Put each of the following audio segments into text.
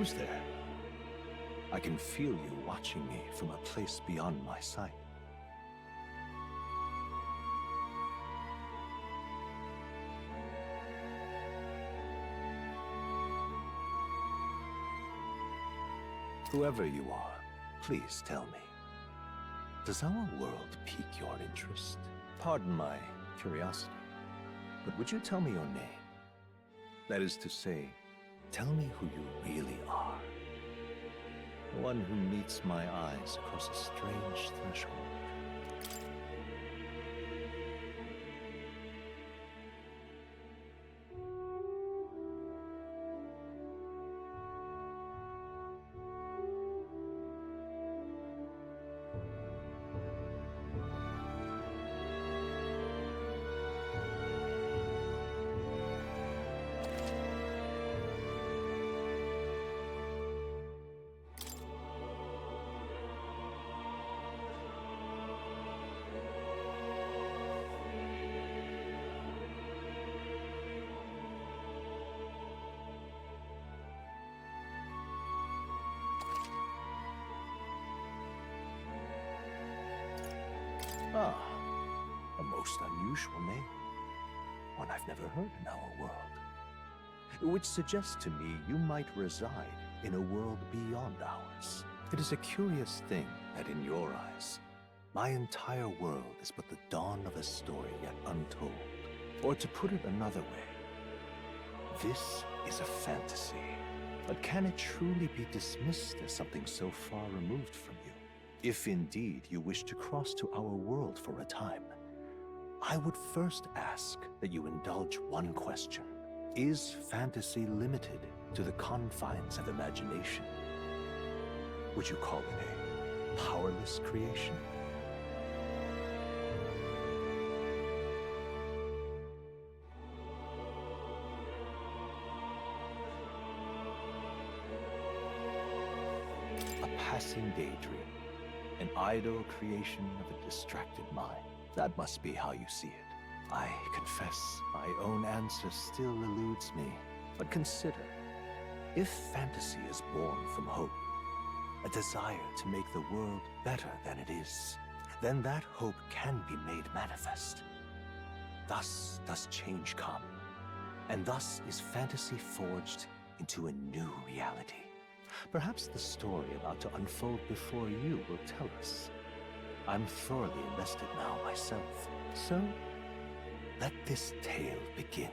Who's there? I can feel you watching me from a place beyond my sight. Whoever you are, please tell me. Does our world pique your interest? Pardon my curiosity, but would you tell me your name? That is to say, tell me who you really are. The one who meets my eyes across a strange threshold. Ah, a most unusual name. One I've never heard in our world. Which suggests to me you might reside in a world beyond ours. It is a curious thing that in your eyes, my entire world is but the dawn of a story yet untold. Or to put it another way, this is a fantasy. But can it truly be dismissed as something so far removed from you? If indeed you wish to cross to our world for a time, I would first ask that you indulge one question. Is fantasy limited to the confines of imagination? Would you call it a powerless creation? A passing daydream. An idle creation of a distracted mind. That must be how you see it. I confess, my own answer still eludes me. But consider, if fantasy is born from hope, a desire to make the world better than it is, then that hope can be made manifest. Thus does change come, and thus is fantasy forged into a new reality. Perhaps the story about to unfold before you will tell us. I'm thoroughly invested now myself, so let this tale begin.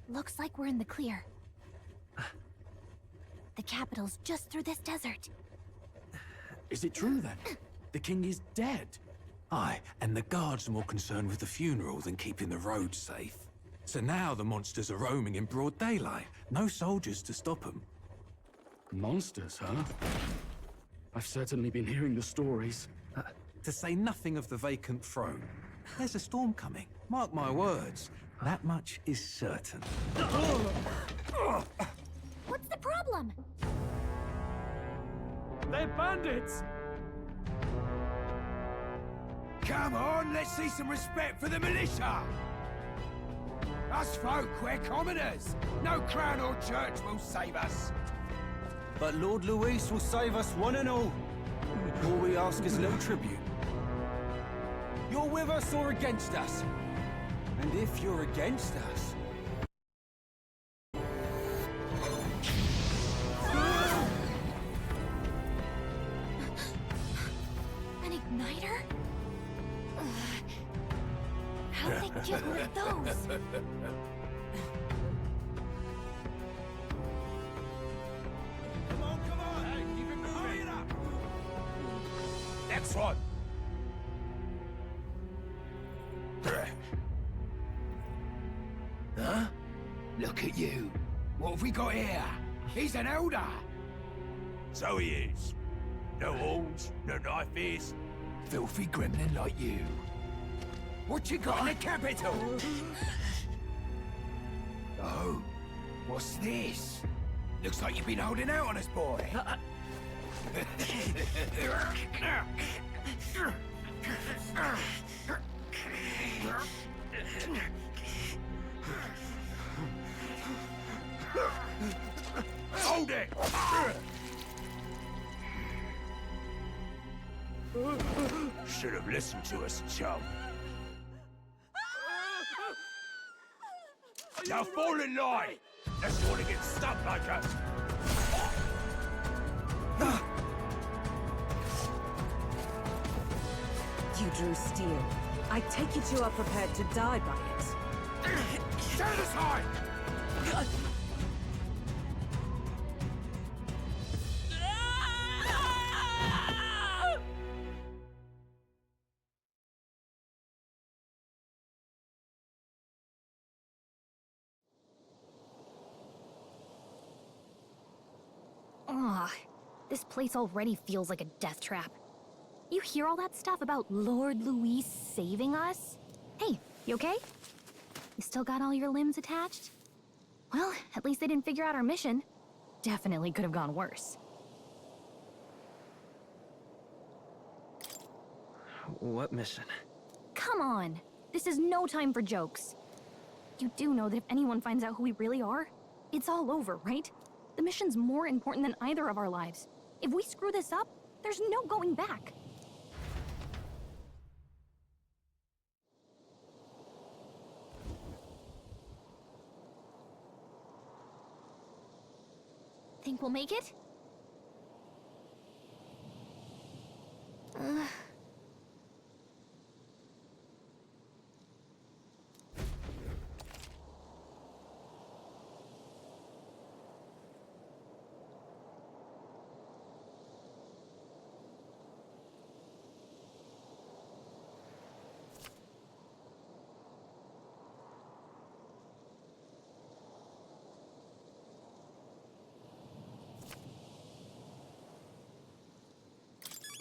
Looks like we're in the clear. The capital's just through this desert. Is it true then? The king is dead? Aye, and the guards are more concerned with the funeral than keeping the roads safe. So now the monsters are roaming in broad daylight. No soldiers to stop them. Monsters, huh? I've certainly been hearing the stories. To say nothing of the vacant throne. There's a storm coming. Mark my words. That much is certain. What's the problem? They're bandits! Come on, let's see some respect for the militia! Us folk, we're commoners. No crown or church will save us. But Lord Luis will save us one and all. All we ask is a little tribute. You're with us or against us? And if you're against us... An igniter? How'd they get one of those? Come on! Hey, keep it moving! Hurry it up! Next one! Huh? Look at you. What have we got here? He's an elder. So he is. No horns, no knife ears. Filthy gremlin like you. What you got in the capital? Oh, what's this? Looks like you've been holding out on us, boy. Hold it! Should have listened to us, chum. Now fall in line! Unless you want to get stuck like us. You drew steel. I take it you are prepared to die by it. Stand aside! Ugh, this place already feels like a death trap. You hear all that stuff about Lord Louis saving us? Hey, you okay? You still got all your limbs attached? Well, at least they didn't figure out our mission. Definitely could have gone worse. What mission? Come on! This is no time for jokes. You do know that if anyone finds out who we really are, it's all over, right? The mission's more important than either of our lives. If we screw this up, there's no going back. Think we'll make it?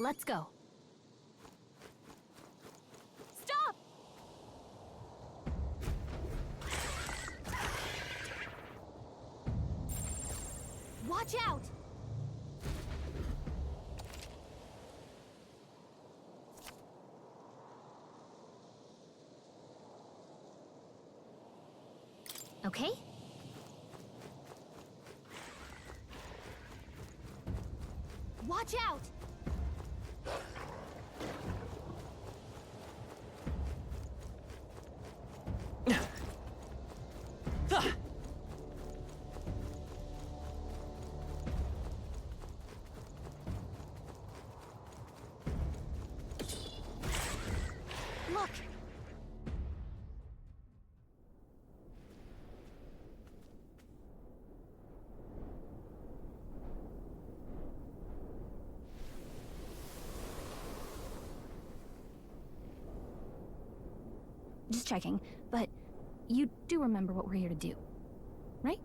Let's go. Stop! Watch out! Okay? Watch out! Look! Just checking, but you do remember what we're here to do, right?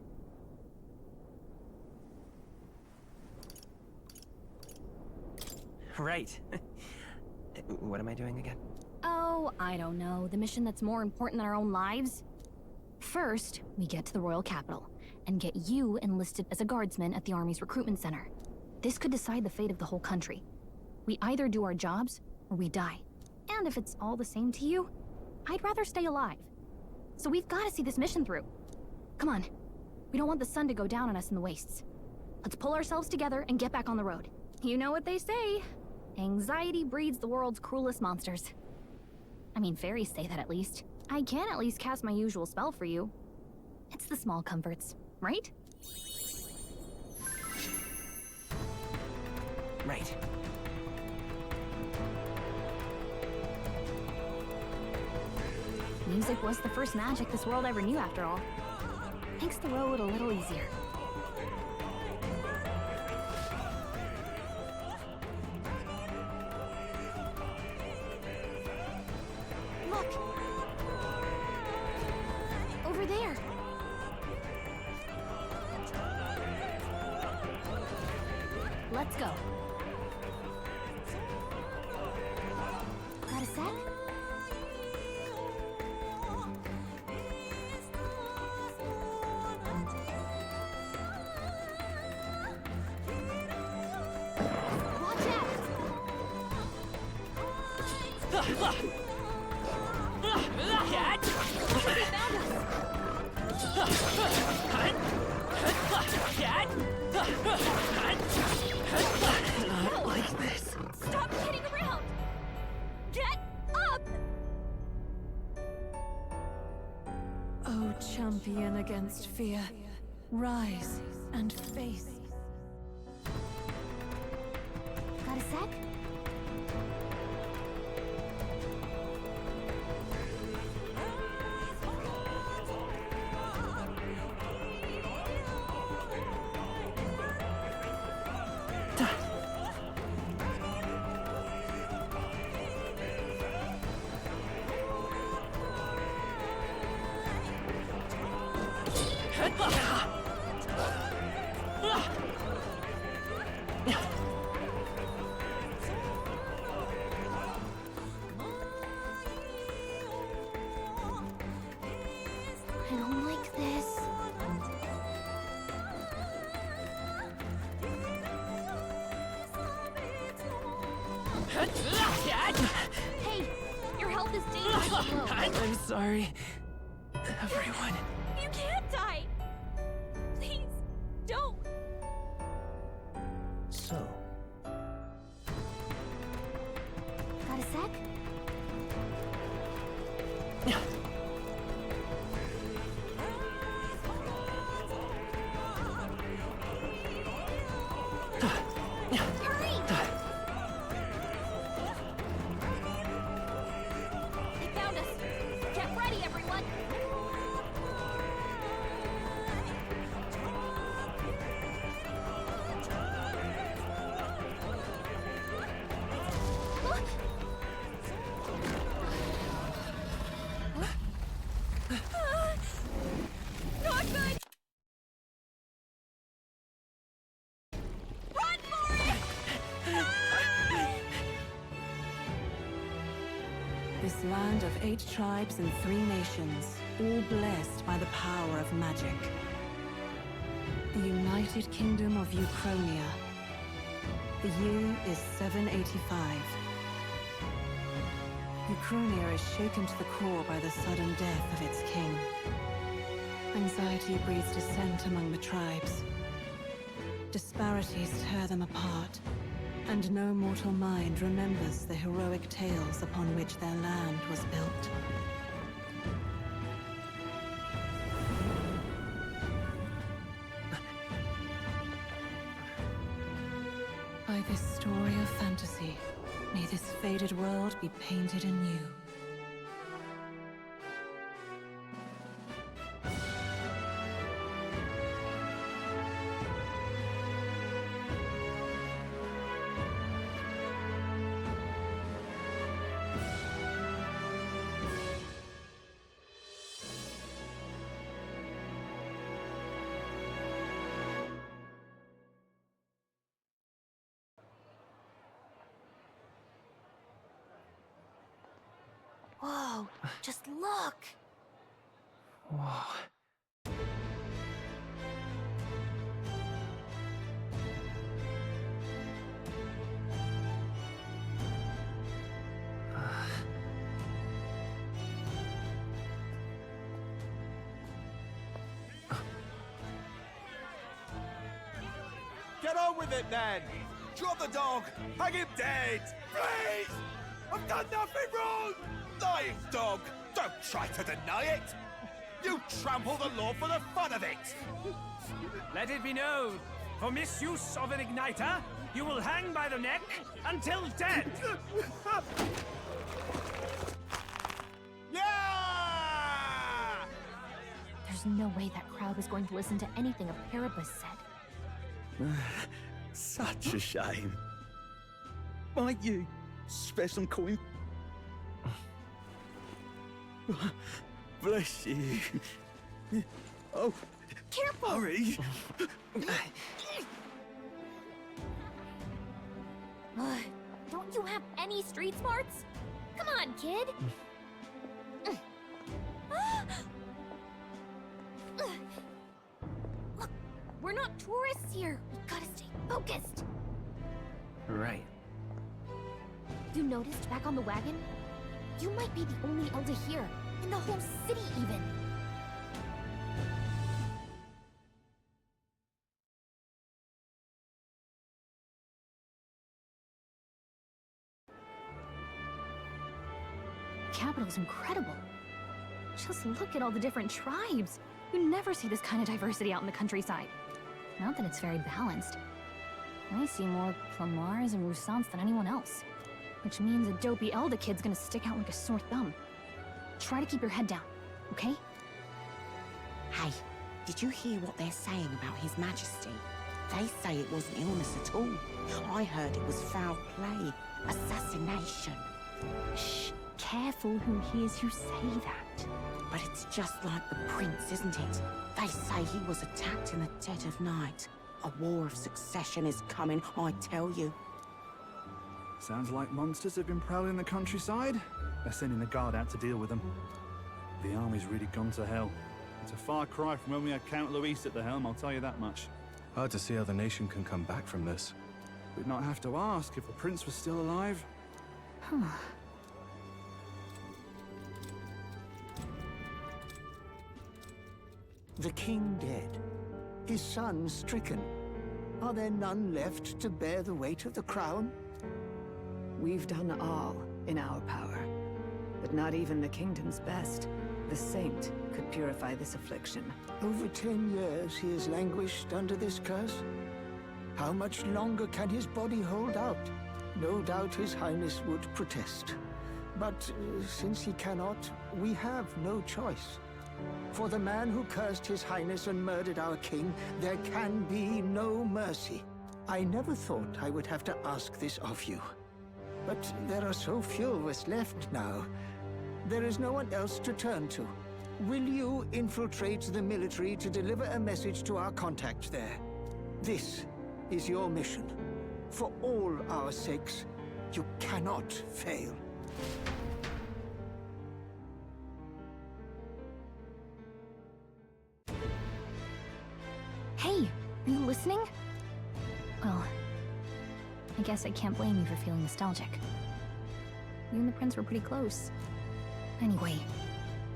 Right. What am I doing again? Oh, I don't know. The mission that's more important than our own lives? First, we get to the royal capital and get you enlisted as a guardsman at the army's recruitment center. This could decide the fate of the whole country. We either do our jobs or we die. And if it's all the same to you, I'd rather stay alive. So we've got to see this mission through. Come on. We don't want the sun to go down on us in the wastes. Let's pull ourselves together and get back on the road. You know what they say. Anxiety breeds the world's cruelest monsters. I mean, fairies say that at least. I can at least cast my usual spell for you. It's the small comforts, right? Right. Music was the first magic this world ever knew, after all. Makes the road a little easier. Look! Over there! Let's go. Got a sec? against fear. Rise and face. Got a sec? I don't like this. Hey, your health is dangerously low. I'm sorry, everyone. You can't die! Please, don't! So, Got a sec? Hurry! They found us! Get ready, everyone! Not good! Run for it! This land of 8 tribes and 3 nations, all blessed by the power of magic. The United Kingdom of Uchronia. The year is 785. Uchronia is shaken to the core by the sudden death of its king. Anxiety breeds dissent among the tribes. Disparities tear them apart, and no mortal mind remembers the heroic tales upon which their land was built. By this story of fantasy, may this faded world be painted anew. Whoa, just look! Whoa. Get on with it, then! Drop the dog! Hang him dead! Please! I've done nothing wrong! Lying dog! Don't try to deny it! You trample the law for the fun of it! Let it be known, for misuse of an igniter, you will hang by the neck until dead! Yeah! There's no way that crowd was going to listen to anything a Paribus said. Such a shame. Might you spare some coin? Bless you. Oh, Careful! hurry. Don't you have any street smarts? Come on, kid! Look, we're not tourists here. We gotta stay focused. Right. You noticed back on the wagon? You might be the only elder here, in the whole city even. Capital's incredible. Just look at all the different tribes. You never see this kind of diversity out in the countryside. Not that it's very balanced. I see more Plumars and Roussants than anyone else. Which means a dopey Elda kid's gonna stick out like a sore thumb. Try to keep your head down, okay? Hey, did you hear what they're saying about His Majesty? They say it wasn't illness at all. I heard it was foul play, assassination. Shh, careful who hears you say that. But it's just like the prince, isn't it? They say he was attacked in the dead of night. A war of succession is coming, I tell you. Sounds like monsters have been prowling the countryside. They're sending the guard out to deal with them. The army's really gone to hell. It's a far cry from when we had Count Luis at the helm, I'll tell you that much. Hard to see how the nation can come back from this. We'd not have to ask if the prince was still alive. The king dead, his son stricken. Are there none left to bear the weight of the crown? We've done all in our power, but not even the kingdom's best. The saint could purify this affliction. Over 10 years he has languished under this curse. How much longer can his body hold out? No doubt his highness would protest. But since he cannot, we have no choice. For the man who cursed his highness and murdered our king, there can be no mercy. I never thought I would have to ask this of you. But there are so few of us left now. There is no one else to turn to. Will you infiltrate the military to deliver a message to our contact there? This is your mission. For all our sakes, you cannot fail. Hey, are you listening? Well, I guess I can't blame you for feeling nostalgic. You and the prince were pretty close. Anyway,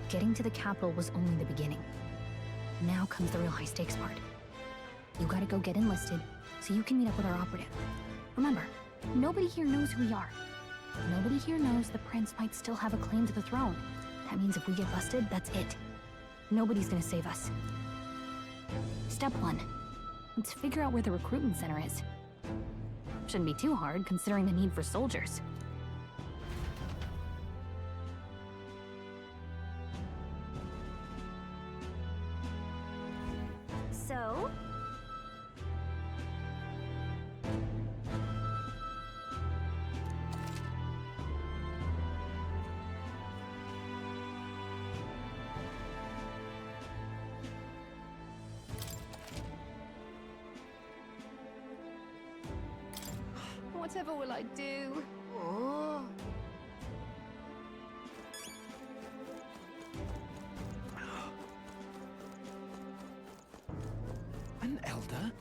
getting to the capital was only the beginning. Now comes the real high-stakes part. You gotta go get enlisted, so you can meet up with our operative. Remember, nobody here knows who we are. Nobody here knows the prince might still have a claim to the throne. That means if we get busted, that's it. Nobody's gonna save us. Step 1. Let's figure out where the recruitment center is. Shouldn't be too hard, considering the need for soldiers. So? Whatever will I do? Oh. An elder?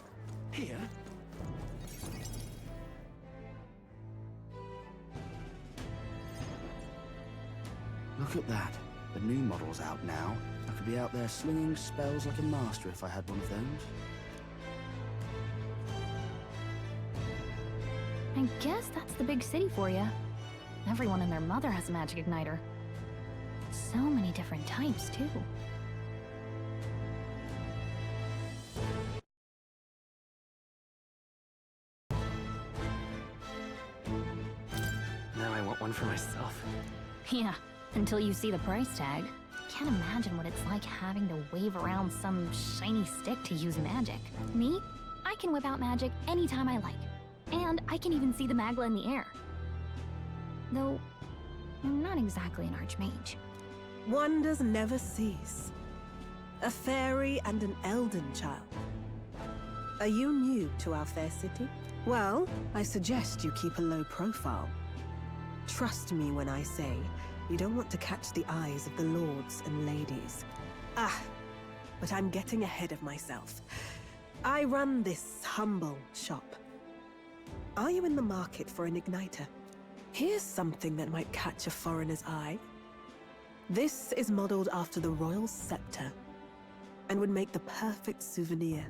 Here? Look at that. The new model's out now. I could be out there slinging spells like a master if I had one of those. I guess that's the big city for you. Everyone and their mother has a magic igniter. So many different types, too. Now I want one for myself. Yeah, until you see the price tag. Can't imagine what it's like having to wave around some shiny stick to use magic. Me? I can whip out magic anytime I like. And I can even see the Magla in the air. Though, I'm not exactly an archmage. Wonders never cease. A fairy and an Elden child. Are you new to our fair city? Well, I suggest you keep a low profile. Trust me when I say you don't want to catch the eyes of the lords and ladies. But I'm getting ahead of myself. I run this humble shop. Are you in the market for an igniter? Here's something that might catch a foreigner's eye. This is modeled after the royal scepter and would make the perfect souvenir.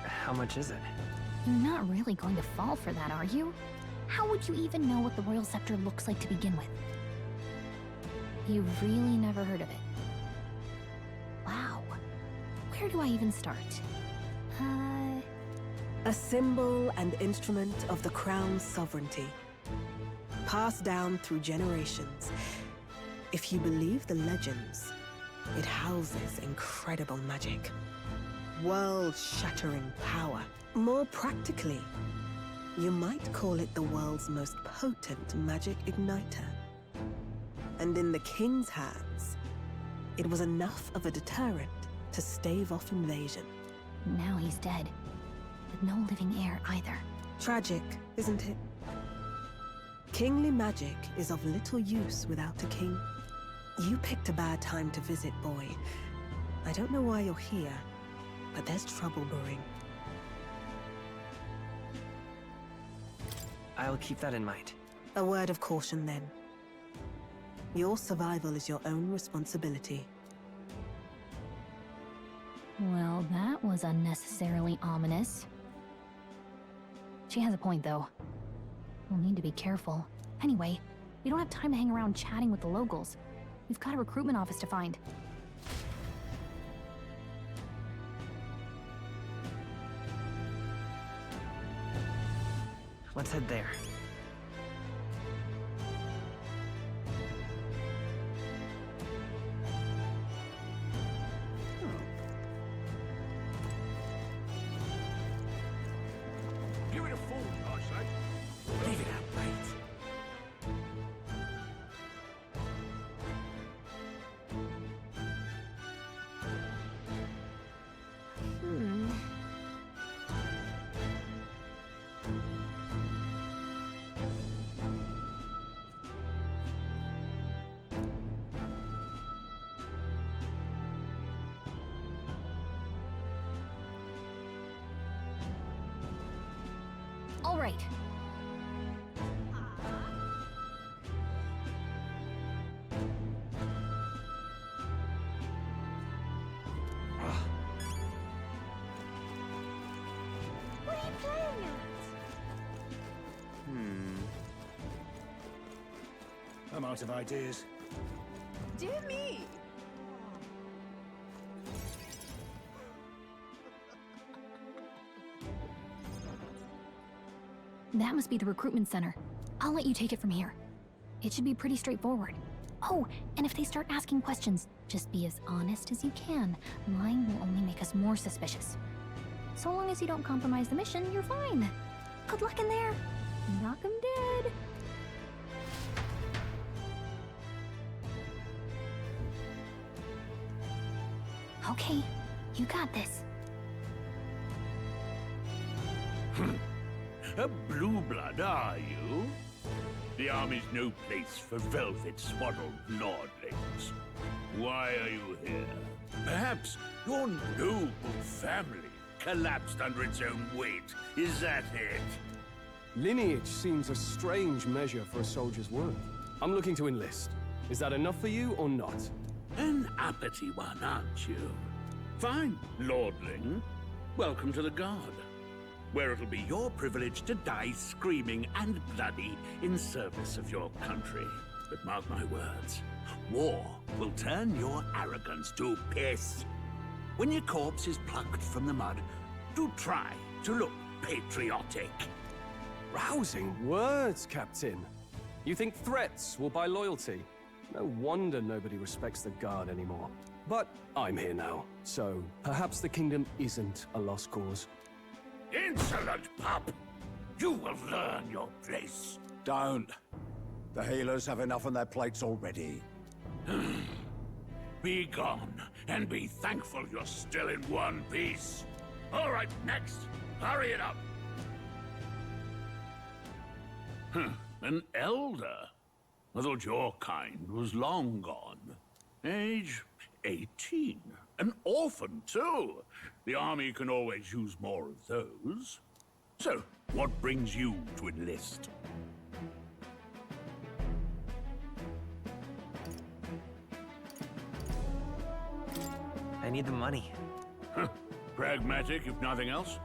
How How much is it? You're not really going to fall for that, are you? How would you even know what the royal scepter looks like to begin with? You've really never heard of it. Wow. Where do I even start? A symbol and instrument of the crown's sovereignty, passed down through generations. If you believe the legends, it houses incredible magic, world-shattering power. More practically, you might call it the world's most potent magic igniter. And in the king's hands, it was enough of a deterrent to stave off invasion. Now he's dead, with no living heir either. Tragic, isn't it? Kingly magic is of little use without a king. You picked a bad time to visit, boy. I don't know why you're here, but there's trouble brewing. I'll keep that in mind. A word of caution, then. Your survival is your own responsibility. Well, that was unnecessarily ominous. She has a point, though. We'll need to be careful. Anyway, we don't have time to hang around chatting with the locals. We've got a recruitment office to find. Let's head there. Give it a fool, I say. Leave it out, mate. All right. What are you playing at? I'm out of ideas. Dear me! That must be the recruitment center. I'll let you take it from here. It should be pretty straightforward. Oh, and if they start asking questions, just be as honest as you can. Lying will only make us more suspicious. So long as you don't compromise the mission, you're fine. Good luck in there. Knock 'em dead. Okay, you got this. A blue blood, are you? The army's no place for velvet-swaddled lordlings. Why are you here? Perhaps your noble family collapsed under its own weight. Is that it? Lineage seems a strange measure for a soldier's worth. I'm looking to enlist. Is that enough for you or not? An uppity one, aren't you? Fine, lordling. Welcome to the Guard, where it'll be your privilege to die screaming and bloody in service of your country. But mark my words, war will turn your arrogance to piss. When your corpse is plucked from the mud, do try to look patriotic. Rousing words, Captain. You think threats will buy loyalty? No wonder nobody respects the Guard anymore. But I'm here now, so perhaps the kingdom isn't a lost cause. Insolent pup! You will learn your place. Don't. The healers have enough on their plates already. Be gone, and be thankful you're still in one piece. All right, next. Hurry it up. An elder? I thought your kind was long gone. Age 18. An orphan, too. The army can always use more of those. So, what brings you to enlist? I need the money. Pragmatic, if nothing else.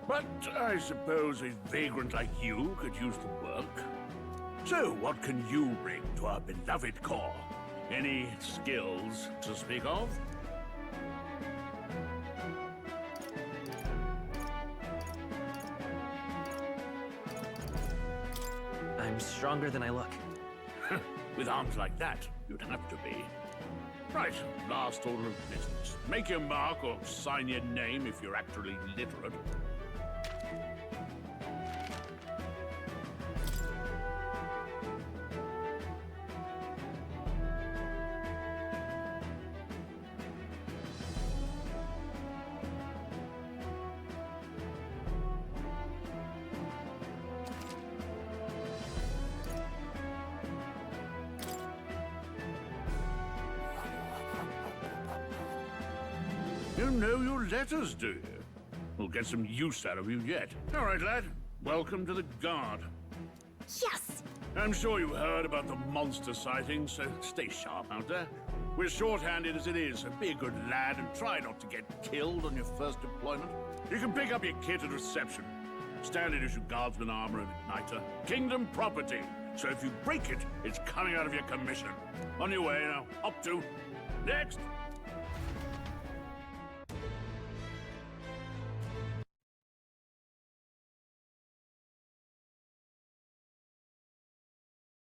But I suppose a vagrant like you could use the work. So, what can you bring to our beloved core? Any skills to speak of? I'm stronger than I look. With arms like that, you'd have to be. Right, last order of business. Make your mark or sign your name if you're actually literate. You know your letters, do you? We'll get some use out of you yet. All right, lad. Welcome to the Guard. Yes! I'm sure you heard about the monster sightings, so stay sharp out there. We're short-handed as it is, so be a good lad and try not to get killed on your first deployment. You can pick up your kit at reception. Standard issue guardsman armor and igniter. Kingdom property. So if you break it, it's coming out of your commission. On your way now. Up to. Next!